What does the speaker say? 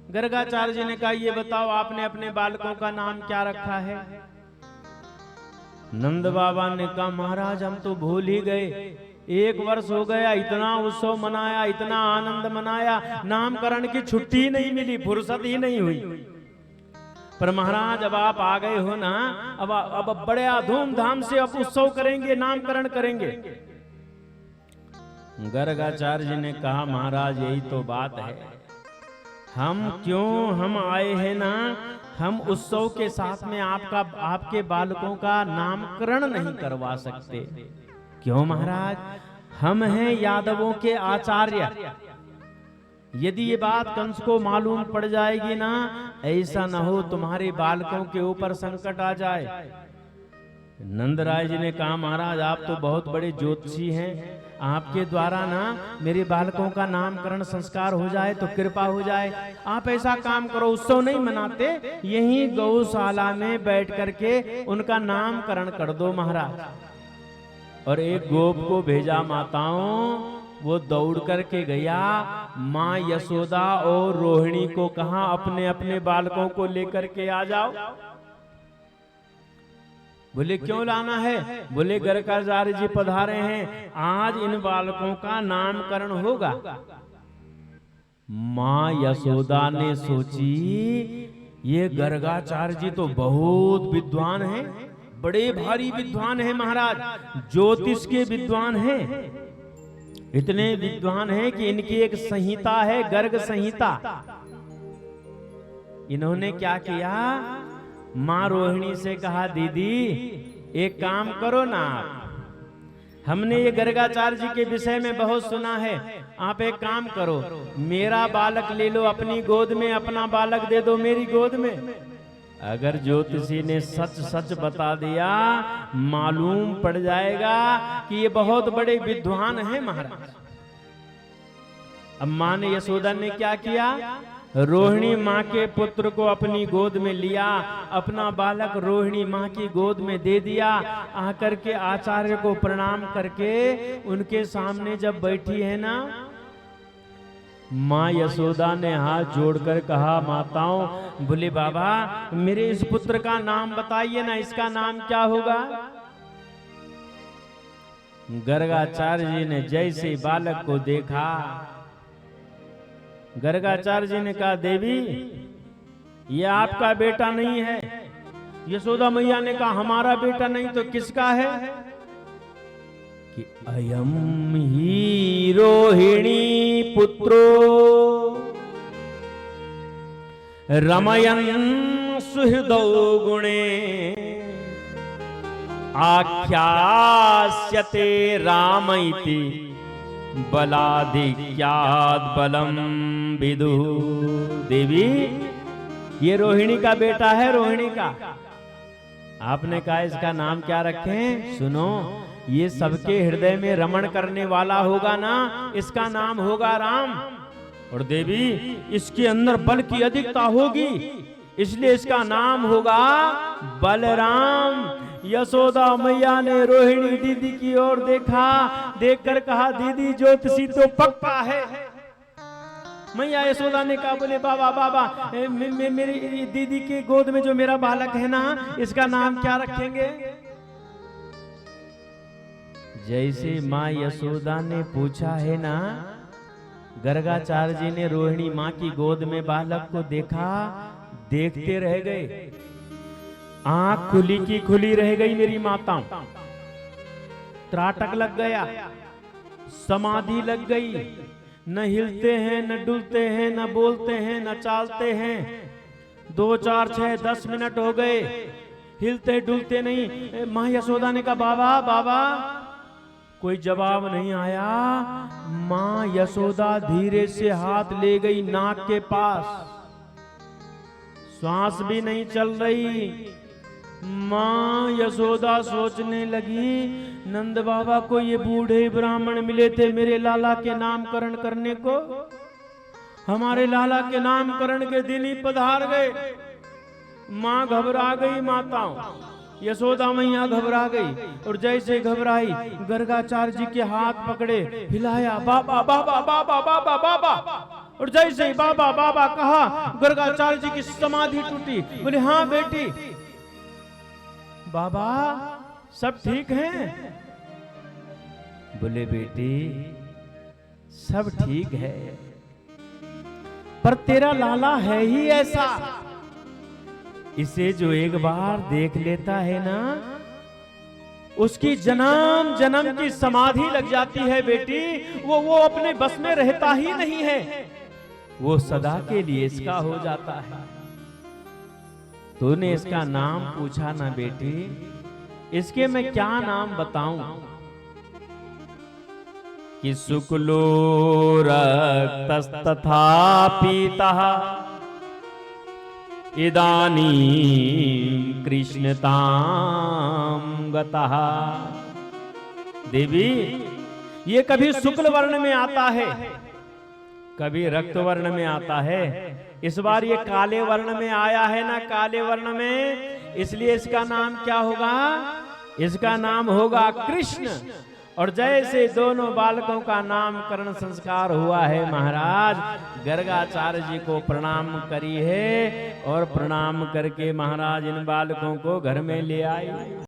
गर्गाचार्य जी ने कहा ये बताओ आपने अपने बालकों का नाम क्या रखा है? नंद बाबा ने कहा महाराज हम तो भूल ही गए, 1 वर्ष हो गया, इतना उत्सव मनाया, इतना आनंद मनाया, नामकरण की छुट्टी ही नहीं मिली, फुर्सत ही नहीं हुई। पर महाराज अब आप आ गए हो ना, अब बड़े धूमधाम से अब उत्सव करेंगे, नामकरण करेंगे। गर्गाचार्य जी ने कहा महाराज यही तो बात है, हम आए हैं ना, हम उत्सव के साथ में आपके बालकों का नामकरण नहीं करवा सकते। क्यों महाराज? हम हैं यादवों के आचार्य, यदि ये बात कंस को मालूम पड़ जाएगी ना, ऐसा न हो तुम्हारे बालकों के ऊपर संकट आ जाए। नंदराय जी ने कहा महाराज आप तो बहुत बड़े ज्योतिषी हैं, आपके द्वारा ना मेरे बालकों का नामकरण संस्कार हो जाए तो कृपा हो जाए। आप ऐसा काम करो, उत्सव नहीं मनाते, यहीं गौशाला में बैठ करके उनका नामकरण कर दो महाराज। और एक गोप को भेजा माताओं, वो दौड़ करके गया, माँ यशोदा और रोहिणी को कहा अपने अपने बालकों को लेकर के आ जाओ। बोले क्यों लाना है? बोले गर्गाचार्य जी पधारे हैं, आज इन बालकों का नामकरण होगा। माँ यशोदा ने सोची ये गर्गाचार्य जी तो बहुत विद्वान हैं, बड़े भारी विद्वान हैं महाराज, ज्योतिष के विद्वान हैं, इतने विद्वान हैं कि इनकी एक संहिता है, गर्ग संहिता। इन्होंने क्या किया, माँ रोहिणी से कहा दीदी एक काम करो ना, हमने ये गर्गाचार्य जी के विषय में बहुत सुना है, आप एक काम करो, मेरा बालक ले लो अपनी गोद में, अपना बालक दे दो मेरी गोद में। अगर ज्योतिषी ने सच सच बता दिया, मालूम पड़ जाएगा कि ये बहुत बड़े विद्वान हैं महाराज। अब माँ ने यशोदा ने क्या किया, रोहिणी माँ के पुत्र को अपनी गोद में लिया, अपना बालक रोहिणी माँ की गोद में दे दिया। आकर के आचार्य को प्रणाम करके उनके सामने जब बैठी है ना, माँ यशोदा ने हाथ जोड़कर कहा माताओं, बोले बाबा मेरे इस पुत्र का नाम बताइए ना, इसका नाम क्या होगा? गर्गाचार्य जी ने जैसे बालक को देखा, गर्गाचार्य जी ने कहा देवी ये आपका बेटा नहीं है। यशोदा मैया ने कहा हमारा बेटा नहीं तो किसका है? कि अयम ही रोहिणी पुत्रो रमयन् सुहृदौ गुणे आख्यास्यते राम इति बलाधिक्याद बलम विदुः। देवी ये रोहिणी का बेटा है, रोहिणी का। आपने कहा इसका नाम क्या रखें? सुनो, ये सबके हृदय में रमण करने वाला होगा ना, इसका नाम होगा राम। और देवी इसके अंदर बल की अधिकता होगी, इसलिए इसका नाम होगा बलराम। यशोदा मैया ने रोहिणी दीदी की ओर देखा, देखकर कहा दीदी ज्योतिषी तो पक्का है। मैया यशोदा ने कहा बोले बाबा बाबा मेरी दीदी के गोद में जो मेरा बालक है ना, इसका नाम क्या रखेंगे? जैसे माँ यशोदा ने पूछा है ना, गर्गाचार्य जी ने रोहिणी माँ की गोद में बालक को देखा, देखते रह गए, आंख खुली की खुली रह गई मेरी माता, त्राटक लग गया, समाधि लग गई, न हिलते हैं न डुलते हैं, न बोलते हैं न चालते हैं। 2 4 6 10 मिनट हो गए, हिलते डुलते नहीं। माँ यशोदा ने कहा बाबा बाबा, कोई जवाब नहीं आया। माँ यशोदा धीरे से हाथ ले गई नाक के पास, श्वास भी नहीं चल रही। माँ यशोदा सोचने लगी, नंद बाबा को ये बूढ़े ब्राह्मण मिले थे मेरे लाला के नामकरण करने को, हमारे लाला के नामकरण के दिन ही पधार गए। माँ घबरा गई, माताओं यशोदा मैया घबरा गई, और जैसे घबराई गर्गाचार्य जी के हाथ पकड़े, हिलाया, बाबा बाबा बाबा बाबा बाबा। और जैसे ही बाबा बाबा कहा, गर्गाचार्य जी की समाधि टूटी। बोले हाँ बेटी। बाबा सब ठीक हैं? बोले बेटी सब ठीक है, पर तेरा लाला है ही ऐसा, इसे जो एक बार देख लेता है ना, उसकी जन्म जन्म की समाधि लग जाती है बेटी। वो अपने बस में रहता ही नहीं है, वो सदा के लिए इसका हो जाता है। तूने इसका नाम पूछा ना बेटी, इसके मैं क्या नाम बताऊं कि शुक्लो रक्तस्तथा पीतः इदानीं कृष्णतां गतः। देवी ये कभी शुक्ल वर्ण में आता है, कभी रक्त वर्ण में आता है, इस बार ये काले वर्ण में आया है ना, काले वर्ण में, इसलिए इसका नाम क्या होगा? इसका नाम होगा कृष्ण। और जैसे दोनों बालकों का नामकरण संस्कार हुआ है महाराज, गर्गाचार्य जी को प्रणाम करी है और प्रणाम करके महाराज इन बालकों को घर में ले आए।